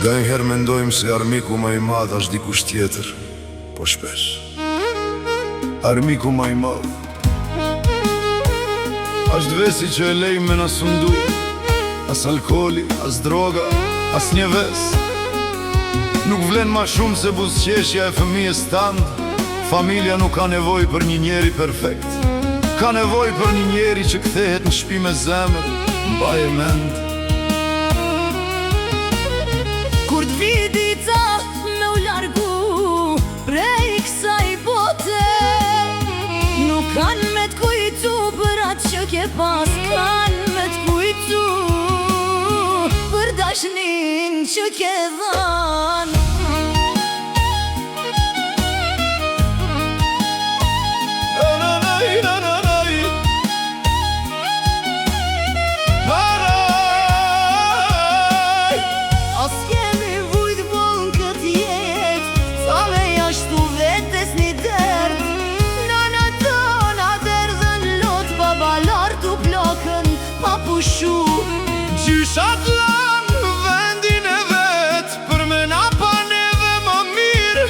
Nga njëherë mendojmë se armiku ma i madh është dikush tjetër, po shpesh armiku ma i madh është vesi që e lejmë me na sundu. As alkooli, as droga, as një ves nuk vlen ma shumë se buzëqeshja e fëmijës tandë. Familja nuk ka nevoj për një njeri perfekt, ka nevoj për një njeri që kthehet në shtëpi me zemër, mbaje mend. Kur t'vidita me u largu prej kësaj bote, nuk kanë me t'kujtu për atë që ke pas, kanë me t'kujtu për dashnin që ke dhanë. Gjyshat lanë vendin e vetë për me na pa neve më mirë,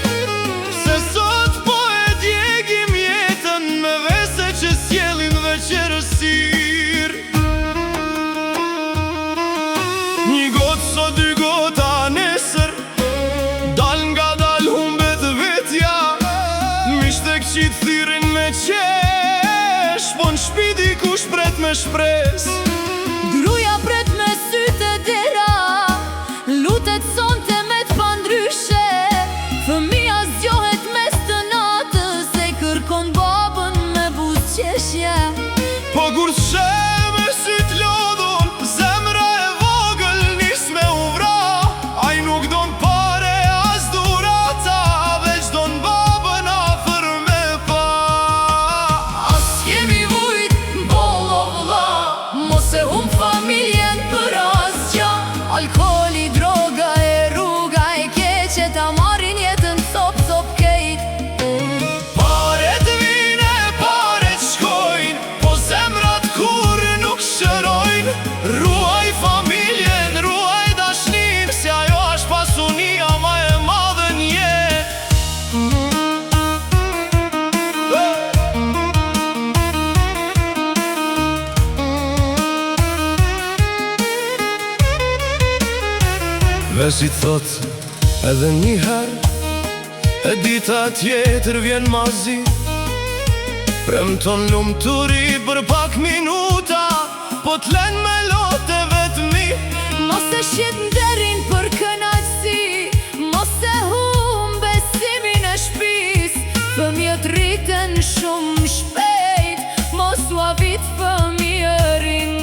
se sot po e djegim jetën me vese që sjellin dhe qerësir. Një gotë so dy gota nesër, dal nga dal humbet vetja, mishte këqit thirin me qesh, po në shpi dikush pret me shpres. Gruja pret me sytë e dera, lutet sonte me t'pandryshe, fëmija zgjohet mes të natës, se kërkon babën me buzëqeshje. Po kur t'she me sytë lodhun, zemra e vogël nis me u vra, aj nuk don pare as durata, veç don babën afër me pa. As kemi vujt bollo vlla, mos e hum familjen për asgja. Alkooli, droga e rruga e keqe ta marrin jetën thop kejt. Paret vine, paret shkojnë, po zemrat kur nuk shërojnë. Ruaj familjen, ruaj dashnin, se ajo është pasunia ma e madhe n'jetë. Vesi thot edhe njëher, e dita tjetër vjen mazi, premton lumturi për pak minuta, po t'len me lote vetëmi. Mos e shit nderin për kënaqësi, mos e hum besimin e shpis, fëmijët rriten shumë shpejt, mos u avit fëmijërin.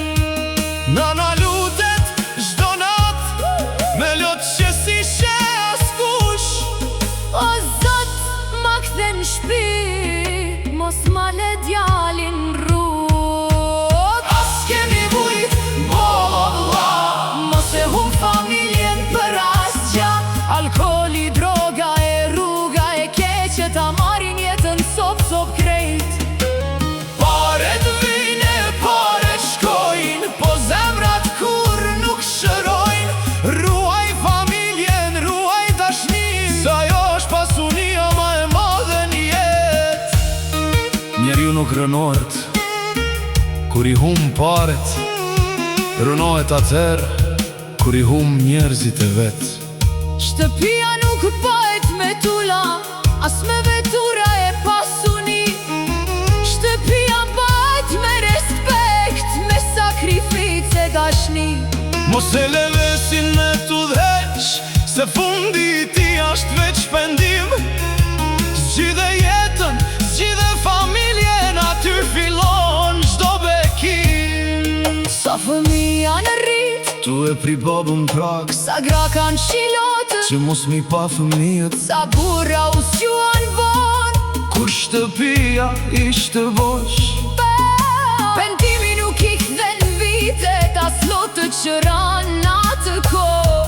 Nana lutet çdo nat, me lot që si she askush. O Zot, ma kthen shpi, mos ma le djalin rrug. As kemi vujt bollo vlla, Mos e hum familjen për asgja. Alkooli, droga e rruga e keqe ta marrin jetën sop krejt. paret vine, paret shkojnë, po zemrat kur nuk shërojnë. Ruaj familjen, ruaj dashnin, se ajo është pasunia ma e madhe n'jetë. Njeriu nuk rënohet kur i hum paret, rënohet atëherë kur i hum njerëzit e vetë. Shtëpia nuk bëhet me tula, as me vetura e pasuni. Shtëpia bëhet me respekt, me sakrificë e dashni. Mos e le vesin me t'u dheq, se fundi ti ashtë veç shpendim. Zgjidhe jetën, zgjidhe familjen, aty fillon çdo bekim. Sa fëmija në rrit, Tu e pri babën prak, sa gra kanë shilotë, që mos mi pa fëmijët, sa burra u sjuan von. kur shtëpia ishte bosh. Pendimi nuk i kthen vitet, as lotët që ranë atë kohë.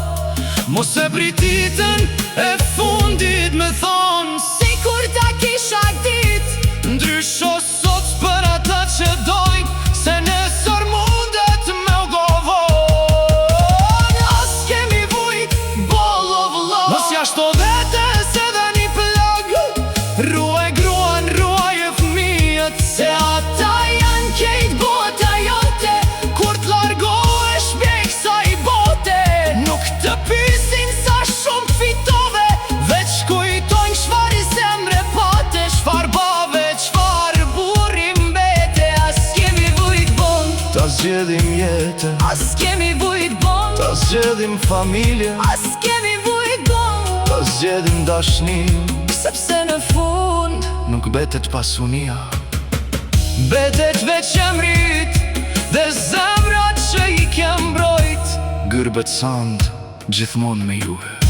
Mos e prititën e fundit me thonë, Si kur ta kisha dit, ndrysho sot për ata që dojnë, se nesër mundet me u govon. As kemi vujt bollo zgjedhim jetën, As kemi vujt bon, ta zgjedhim familje, as kemi vujt bon, ta zgjedhim dashni, sepse në fund nuk betet pasunia. Betet veç emrit dhe zemrat që i kem mbrojt. Gërbet sand, gjithmon me juve.